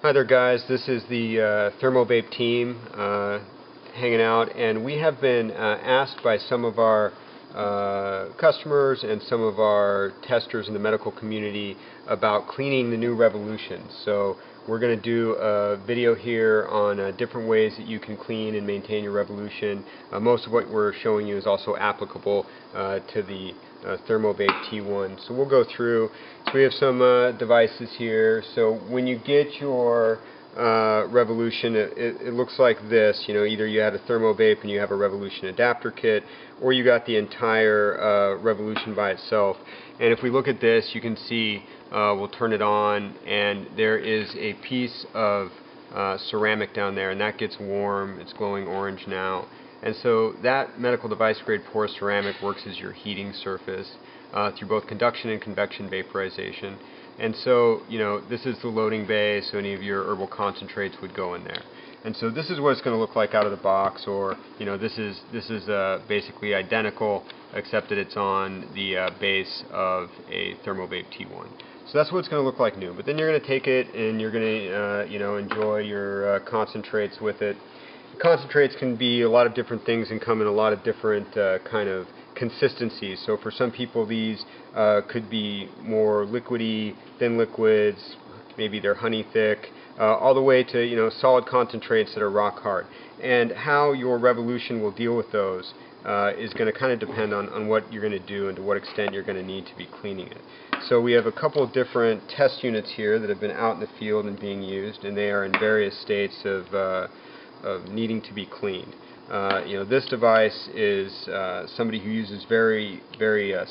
Hi there guys, this is the ThermoVape team hanging out, and we have been asked by some of our customers and some of our testers in the medical community about cleaning the new Revolution. So we're going to do a video here on different ways that you can clean and maintain your Revolution. Most of what we're showing you is also applicable to the ThermoVape T1. So we'll go through. So we have some devices here. So when you get your Revolution, it looks like this. You know, either you had a ThermoVape and you have a Revolution adapter kit, or you got the entire Revolution by itself. And if we look at this, you can see we'll turn it on, and there is a piece of ceramic down there, and that gets warm. It's glowing orange now. And so that medical device grade porous ceramic works as your heating surface through both conduction and convection vaporization. And so, you know, this is the loading bay, so any of your herbal concentrates would go in there. And so this is what it's going to look like out of the box, or, you know, this is basically identical, except that it's on the base of a ThermoVape T1. So that's what it's going to look like new. But then you're going to take it and you're going to, you know, enjoy your concentrates with it. Concentrates can be a lot of different things and come in a lot of different kind of consistencies. So for some people these could be more liquidy, thin liquids, maybe they're honey thick, all the way to, you know, solid concentrates that are rock hard. And how your Revolution will deal with those is going to kind of depend on what you're going to do and to what extent you're going to need to be cleaning it. So we have a couple of different test units here that have been out in the field and being used, and they are in various states of needing to be cleaned. You know, this device is somebody who uses very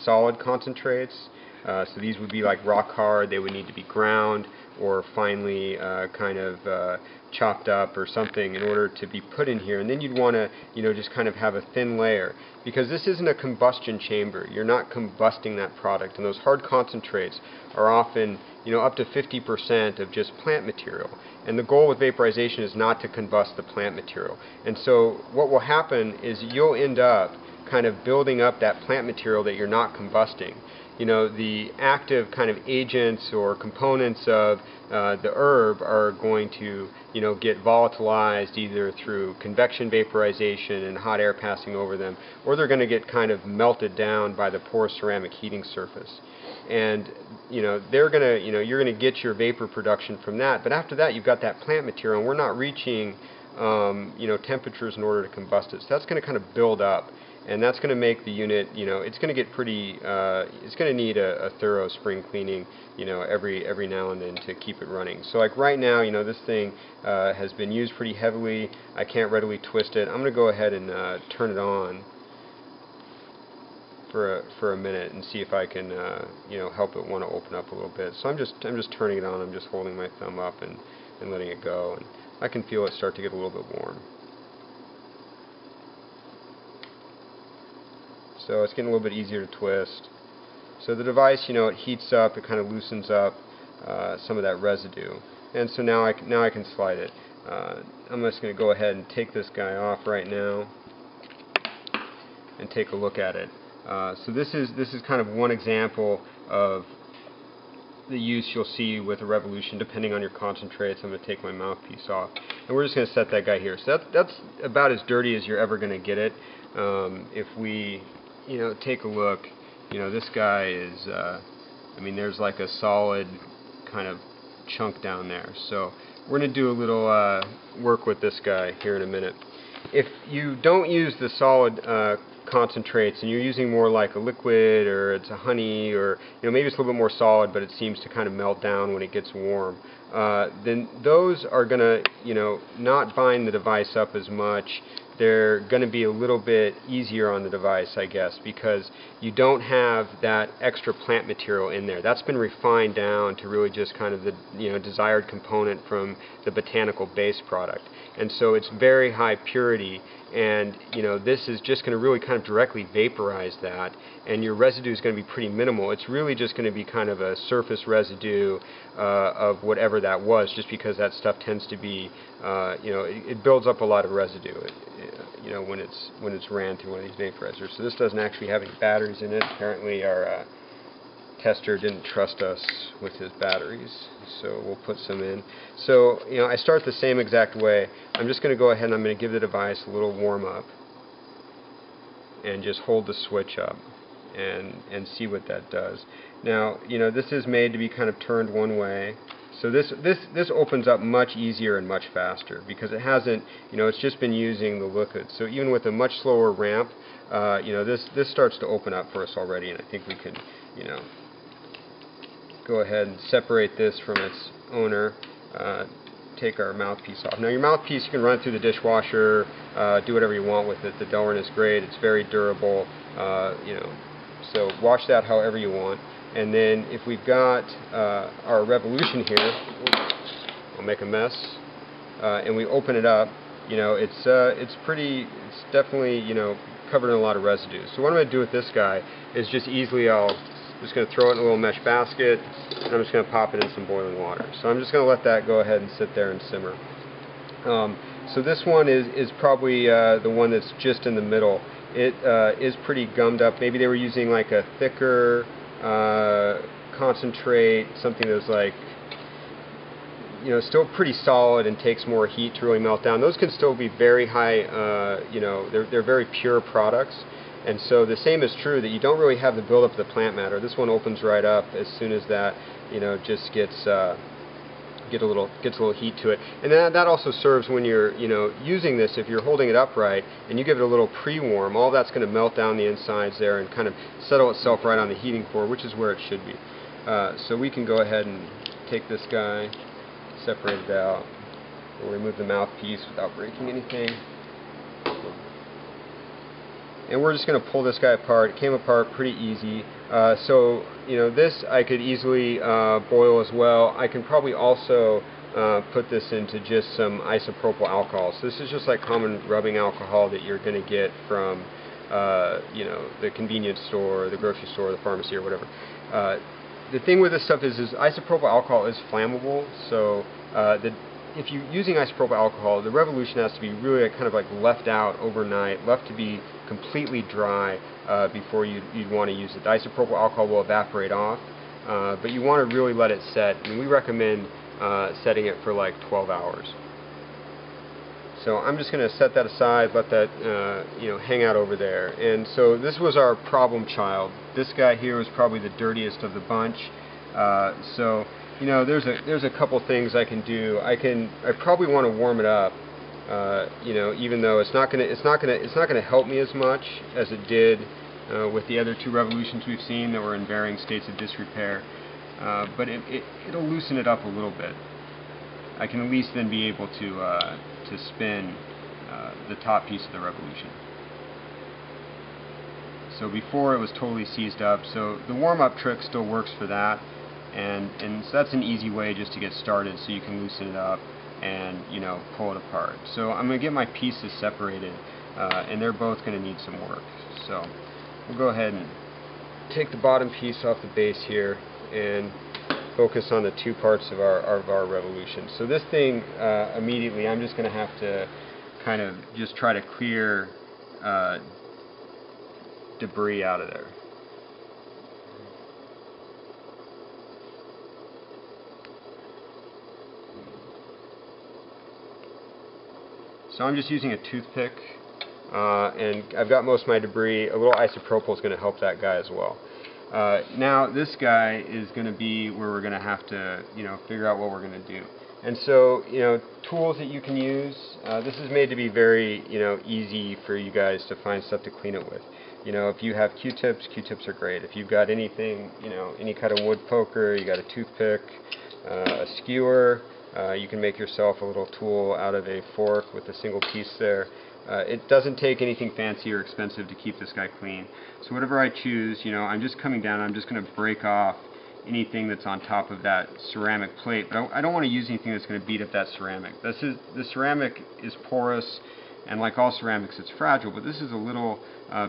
solid concentrates. So these would be like rock hard. They would need to be ground or finely kind of chopped up or something in order to be put in here. And then you'd want to, you know, just kind of have a thin layer, because this isn't a combustion chamber. You're not combusting that product, and those hard concentrates are often, you know, up to 50% of just plant material. And the goal with vaporization is not to combust the plant material. And so what will happen is you'll end up kind of building up that plant material that you're not combusting. You know, the active kind of agents or components of the herb are going to, you know, get volatilized either through convection vaporization and hot air passing over them, or they're going to get kind of melted down by the porous ceramic heating surface. And, you know, they're going to, you know, you're going to get your vapor production from that. But after that, you've got that plant material, and we're not reaching, you know, temperatures in order to combust it. So that's going to kind of build up. And that's going to make the unit, you know, it's going to get pretty, it's going to need a thorough spring cleaning, you know, every now and then to keep it running. So like right now, you know, this thing has been used pretty heavily. I can't readily twist it. I'm going to go ahead and turn it on for a minute and see if I can, you know, help it want to open up a little bit. So I'm just turning it on. I'm just holding my thumb up and letting it go, and I can feel it start to get a little bit warm. So it's getting a little bit easier to twist. So the device, you know, it heats up, it kind of loosens up some of that residue. And so now I can slide it. I'm just going to go ahead and take this guy off right now and take a look at it. So this is kind of one example of the use you'll see with a Revolution depending on your concentrates. I'm going to take my mouthpiece off, and we're just going to set that guy here. So that's about as dirty as you're ever going to get it. If we, you know, take a look, you know, this guy is, I mean, there's like a solid kind of chunk down there. So we're going to do a little work with this guy here in a minute. If you don't use the solid concentrates and you're using more like a liquid, or it's a honey, or, you know, maybe it's a little bit more solid but it seems to kind of melt down when it gets warm, then those are going to, you know, not bind the device up as much. They're going to be a little bit easier on the device, I guess, because you don't have that extra plant material in there. That's been refined down to really just kind of the, you know, desired component from the botanical base product. And so it's very high purity, and, you know, this is just going to really kind of directly vaporize that, and your residue is going to be pretty minimal. It's really just going to be kind of a surface residue of whatever that was, just because that stuff tends to be, you know, it builds up a lot of residue, you know, when it's ran through one of these vaporizers. So this doesn't actually have any batteries in it. Apparently our tester didn't trust us with his batteries, so we'll put some in. So, you know, I start the same exact way. I'm just going to go ahead and I'm going to give the device a little warm up and just hold the switch up and see what that does. Now, you know, this is made to be kind of turned one way. So this opens up much easier and much faster because it hasn't, you know, it's just been using the liquid. So even with a much slower ramp, you know, this starts to open up for us already, and I think we can, you know, go ahead and separate this from its owner. Take our mouthpiece off. Now your mouthpiece, you can run through the dishwasher, do whatever you want with it. The Delrin is great. It's very durable. You know, so wash that however you want. And then if we've got our Revolution here, I'll make a mess, and we open it up, you know, it's definitely, you know, covered in a lot of residue. So what I'm going to do with this guy is just easily, just going to throw it in a little mesh basket, and I'm just going to pop it in some boiling water. So I'm just going to let that go ahead and sit there and simmer. So this one is probably the one that's just in the middle. It is pretty gummed up. Maybe they were using like a thicker concentrate, something that's like, you know, still pretty solid and takes more heat to really melt down. Those can still be very high, you know, they're very pure products. And so the same is true that you don't really have the buildup of the plant matter. This one opens right up as soon as that, you know, just gets a little heat to it. And that also serves when you're, you know, using this. If you're holding it upright and you give it a little pre-warm, all that's going to melt down the insides there and kind of settle itself right on the heating core, which is where it should be. So we can go ahead and take this guy, separate it out. We'll remove the mouthpiece without breaking anything. And we're just going to pull this guy apart. It came apart pretty easy. So, you know, this I could easily boil as well. I can probably also put this into just some isopropyl alcohol. So this is just like common rubbing alcohol that you're going to get from, you know, the convenience store, the grocery store, the pharmacy, or whatever. The thing with this stuff is isopropyl alcohol is flammable. So if you're using isopropyl alcohol, the Revolution has to be really kind of like left out overnight, left to be completely dry before you'd want to use it. The isopropyl alcohol will evaporate off, but you want to really let it set, and we recommend setting it for like 12 hours. So I'm just going to set that aside, let that you know, hang out over there. And so this was our problem child. This guy here was probably the dirtiest of the bunch. So, you know, there's a couple things I can do. I probably want to warm it up. You know, even though it's not gonna help me as much as it did with the other two Revolutions we've seen that were in varying states of disrepair. But it'll loosen it up a little bit. I can at least then be able to spin the top piece of the Revolution. So before it was totally seized up. So the warm-up trick still works for that, and so that's an easy way just to get started, so you can loosen it up and, you know, pull it apart. So I'm going to get my pieces separated, and they're both going to need some work. So we'll go ahead and take the bottom piece off the base here and focus on the two parts of our Revolution. So this thing, immediately, I'm just going to have to kind of just try to clear debris out of there. So I'm just using a toothpick, and I've got most of my debris. A little isopropyl is going to help that guy as well. Now this guy is going to be where we're going to have to, you know, figure out what we're going to do. And so, you know, tools that you can use. This is made to be very, you know, easy for you guys to find stuff to clean it with. You know, if you have Q-tips, Q-tips are great. If you've got anything, you know, any kind of wood poker, you got a toothpick, a skewer. You can make yourself a little tool out of a fork with a single piece there. It doesn't take anything fancy or expensive to keep this guy clean. So whatever I choose, you know, I'm just coming down, I'm just going to break off anything that's on top of that ceramic plate. But I don't want to use anything that's going to beat up that ceramic. The ceramic is porous, and like all ceramics, it's fragile, but this is a little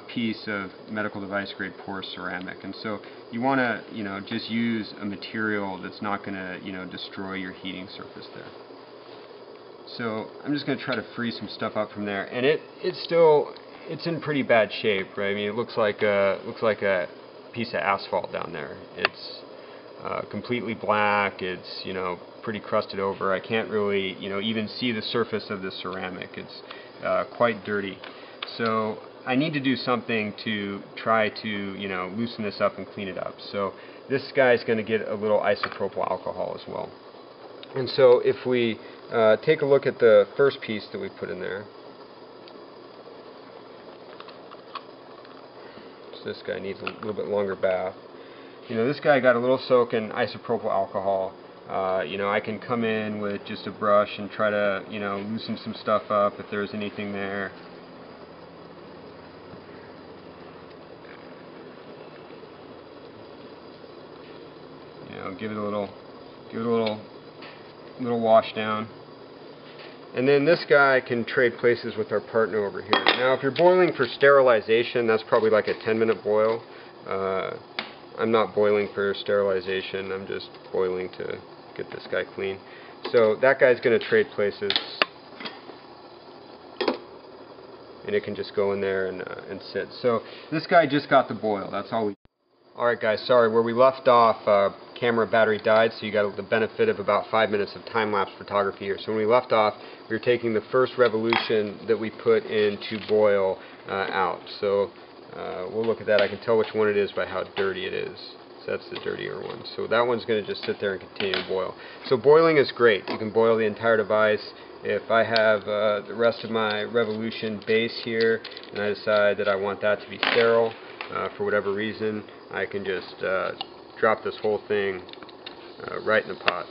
piece of medical device grade porous ceramic. And so you want to, you know, just use a material that's not going to, you know, destroy your heating surface there. So I'm just going to try to free some stuff up from there, and it's in pretty bad shape, right? I mean, it looks like a piece of asphalt down there. It's completely black. It's, you know, pretty crusted over. I can't really, you know, even see the surface of the ceramic. It's quite dirty. So I need to do something to try to, you know, loosen this up and clean it up. So this guy's going to get a little isopropyl alcohol as well. And so if we take a look at the first piece that we put in there, so this guy needs a little bit longer bath. You know, this guy got a little soak in isopropyl alcohol. You know, I can come in with just a brush and try to, you know, loosen some stuff up if there's anything there. You know, give it a little wash down. And then this guy can trade places with our partner over here. Now, if you're boiling for sterilization, that's probably like a 10-minute boil. I'm not boiling for sterilization. I'm just boiling to get this guy clean. So that guy's going to trade places, and it can just go in there and sit. So this guy just got the boil. That's all we. Alright guys, sorry, where we left off, camera battery died, so you got the benefit of about 5 minutes of time-lapse photography here. So when we left off, we were taking the first revolution that we put into boil out. So we'll look at that. I can tell which one it is by how dirty it is. So that's the dirtier one. So that one's going to just sit there and continue to boil. So boiling is great. You can boil the entire device. If I have the rest of my revolution base here, and I decide that I want that to be sterile, for whatever reason, I can just drop this whole thing right in the pot.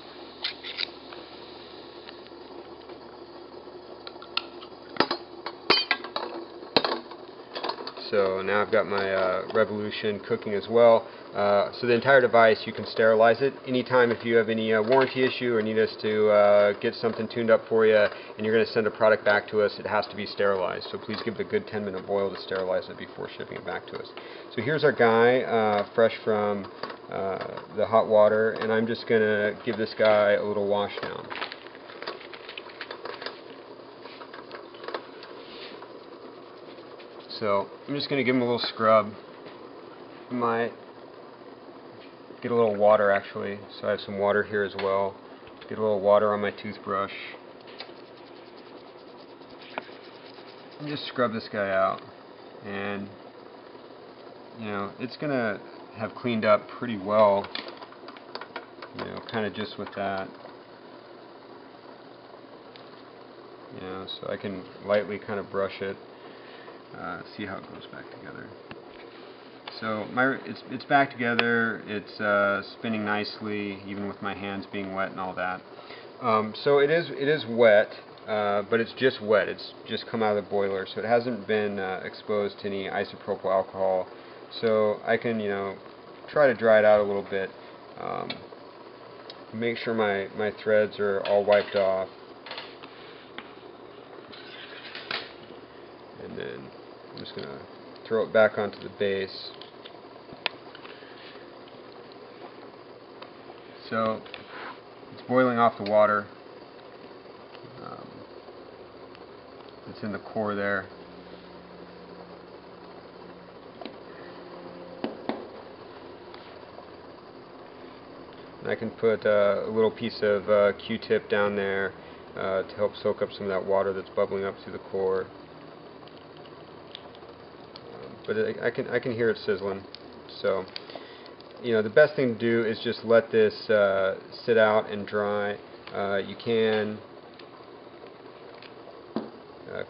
So now I've got my revolution cooking as well. So the entire device, you can sterilize it. Anytime if you have any warranty issue or need us to get something tuned up for you and you're going to send a product back to us, it has to be sterilized. So please give it a good 10-minute boil to sterilize it before shipping it back to us. So here's our guy, fresh from the hot water, and I'm just going to give this guy a little wash down. So I'm just going to give him a little scrub. Might get a little water actually, so I have some water here as well. Get a little water on my toothbrush. And just scrub this guy out. And, you know, it's going to have cleaned up pretty well, you know, kind of just with that. You know, so I can lightly kind of brush it. See how it goes back together. So it's back together. It's spinning nicely, even with my hands being wet and all that. So it is wet, but it's just wet. It's just come out of the boiler, so it hasn't been exposed to any isopropyl alcohol. So I can, you know, try to dry it out a little bit. Make sure my threads are all wiped off, and then I'm just going to throw it back onto the base. So it's boiling off the water. It's in the core there. And I can put a little piece of Q-tip down there to help soak up some of that water that's bubbling up through the core. But I can hear it sizzling. So, you know, the best thing to do is just let this sit out and dry. You can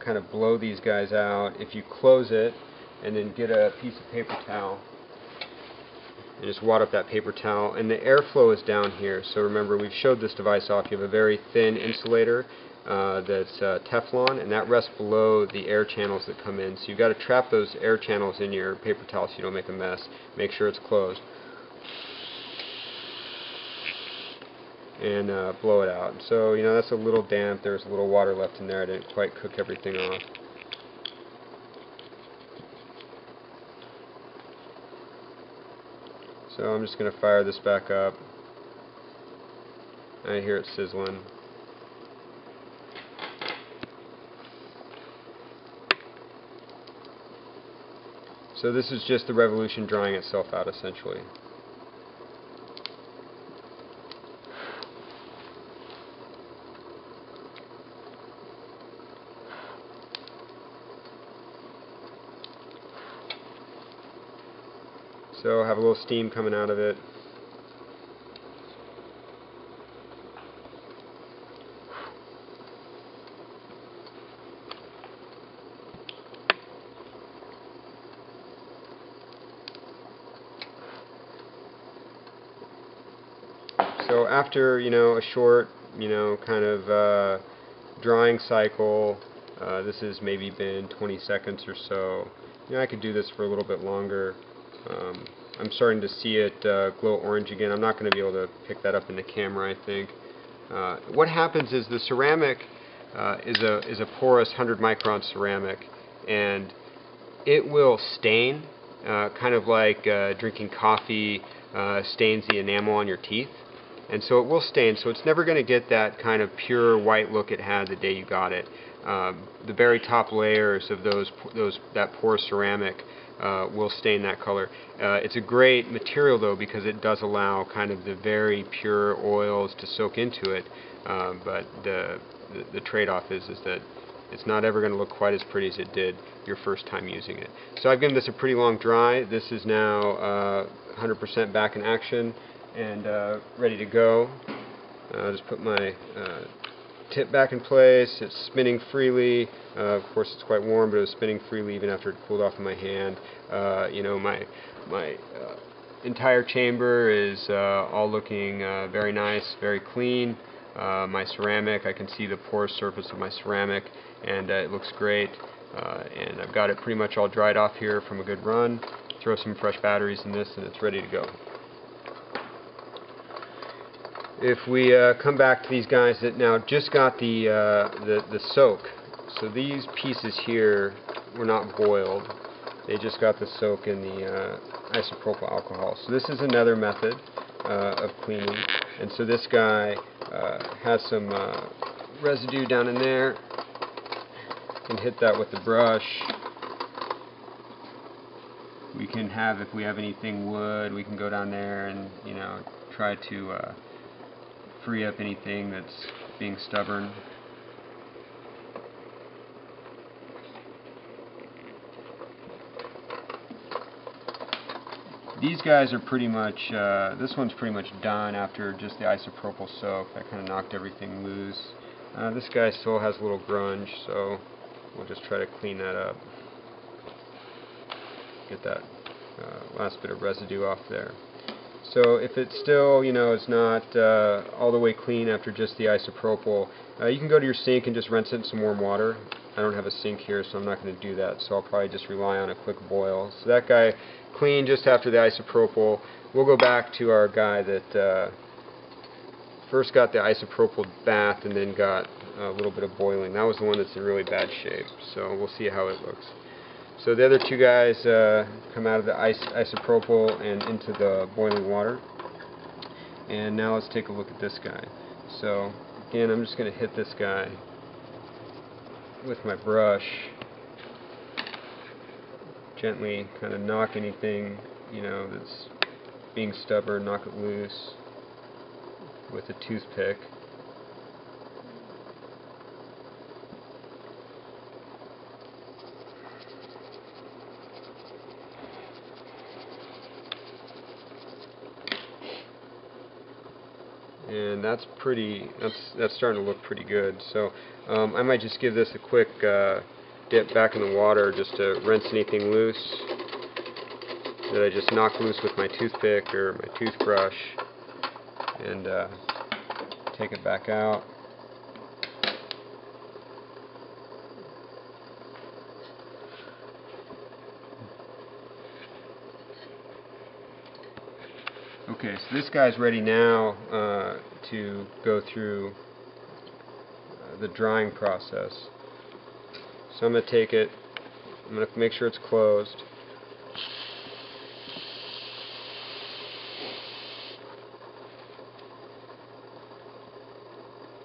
kind of blow these guys out if you close it and then get a piece of paper towel and just wad up that paper towel. And the airflow is down here. So remember, we've showed this device off. You have a very thin insulator that's Teflon, and that rests below the air channels that come in. So you've got to trap those air channels in your paper towel so you don't make a mess. Make sure it's closed. And blow it out. So, you know, that's a little damp. There's a little water left in there. I didn't quite cook everything off. So I'm just going to fire this back up. I hear it sizzling. So this is just the revolution drying itself out essentially. So have a little steam coming out of it. So after, a short, kind of drying cycle, this has maybe been 20 seconds or so. I could do this for a little bit longer. I'm starting to see it glow orange again. I'm not going to be able to pick that up in the camera, I think. What happens is the ceramic is a porous 100 micron ceramic, and it will stain, kind of like drinking coffee stains the enamel on your teeth. And so it will stain, so it's never going to get that kind of pure white look it had the day you got it. The very top layers of that porous ceramic will stain that color. It's a great material though, because it does allow kind of the very pure oils to soak into it, but the trade-off is that it's not ever going to look quite as pretty as it did your first time using it. So I've given this a pretty long dry. This is now 100% back in action and ready to go. I'll just put my tip back in place. It's spinning freely. Of course it's quite warm, but it was spinning freely even after it cooled off in my hand. My entire chamber is all looking very nice, very clean. My ceramic, I can see the porous surface of my ceramic, and it looks great. And I've got it pretty much all dried off here from a good run. Throw some fresh batteries in this and it's ready to go. If we come back to these guys that now just got the soak, so these pieces here were not boiled, they just got the soak in the isopropyl alcohol. So this is another method of cleaning, and so this guy has some residue down in there. You can hit that with the brush. We can have, if we have anything wood, we can go down there and try to free up anything that's being stubborn. These guys are pretty much, this one's pretty much done after just the isopropyl soak. That kind of knocked everything loose. This guy still has a little grunge, so we'll just try to clean that up. Get that last bit of residue off there. So if it's still, it's not all the way clean after just the isopropyl, you can go to your sink and just rinse it in some warm water. I don't have a sink here, so I'm not going to do that, so I'll probably just rely on a quick boil. So that guy clean just after the isopropyl. We'll go back to our guy that first got the isopropyl bath and then got a little bit of boiling. That was the one that's in really bad shape, so we'll see how it looks. So the other two guys come out of the isopropyl and into the boiling water. And now let's take a look at this guy. So again, I'm just going to hit this guy with my brush. Gently kind of knock anything, that's being stubborn, knock it loose with a toothpick. And that's starting to look pretty good. So I might just give this a quick dip back in the water just to rinse anything loose that I just knocked loose with my toothpick or my toothbrush, and take it back out. Okay, so this guy's ready now to go through the drying process. So I'm going to take it, I'm going to make sure it's closed.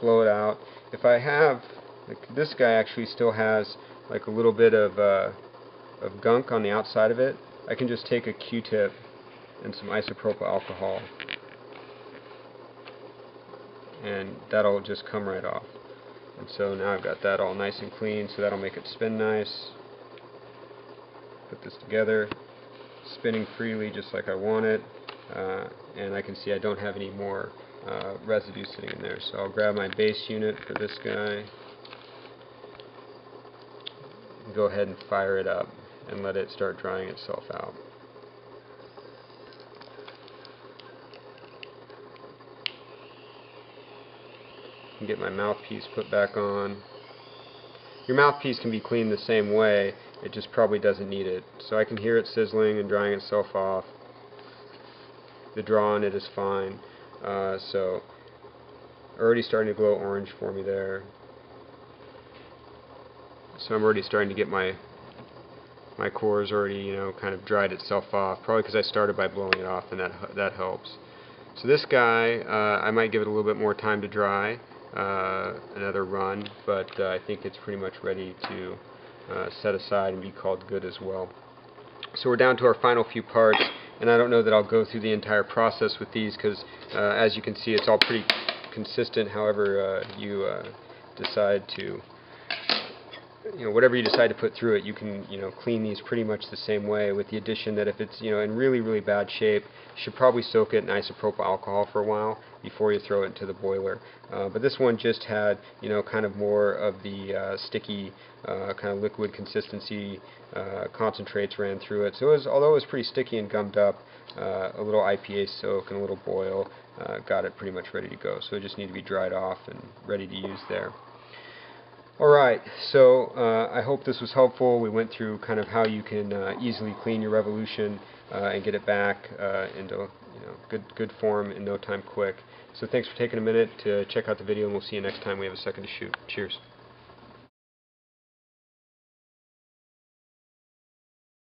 Blow it out. If I have, like this guy actually still has like a little bit of gunk on the outside of it. I can just take a Q-tip and some isopropyl alcohol, and that'll just come right off. And so now I've got that all nice and clean, so that'll make it spin nice. Put this together, spinning freely just like I want it, and I can see I don't have any more residue sitting in there. So I'll grab my base unit for this guy and go ahead and fire it up and let it start drying itself out. And get my mouthpiece put back on. Your mouthpiece can be cleaned the same way, it just probably doesn't need it. So I can hear it sizzling and drying itself off. The draw on it is fine. So already starting to glow orange for me there. So I'm already starting to get my cores already, you know, kind of dried itself off. Probably because I started by blowing it off, and that helps. So this guy, I might give it a little bit more time to dry. Another run, but I think it's pretty much ready to set aside and be called good as well. So we're down to our final few parts, and I don't know that I'll go through the entire process with these because as you can see it's all pretty consistent. However you decide to, you know, whatever you decide to put through it, you can, you know, clean these pretty much the same way, with the addition that if it's, you know, in really bad shape, you should probably soak it in isopropyl alcohol for a while before you throw it into the boiler. But this one just had, you know, kind of more of the sticky kind of liquid consistency concentrates ran through it. So it was, although it was pretty sticky and gummed up, a little IPA soak and a little boil got it pretty much ready to go. So it just needed to be dried off and ready to use there. Alright, so I hope this was helpful. We went through kind of how you can easily clean your Revolution and get it back into, you know, good form in no time quick. So thanks for taking a minute to check out the video, and we'll see you next time we have a second to shoot. Cheers.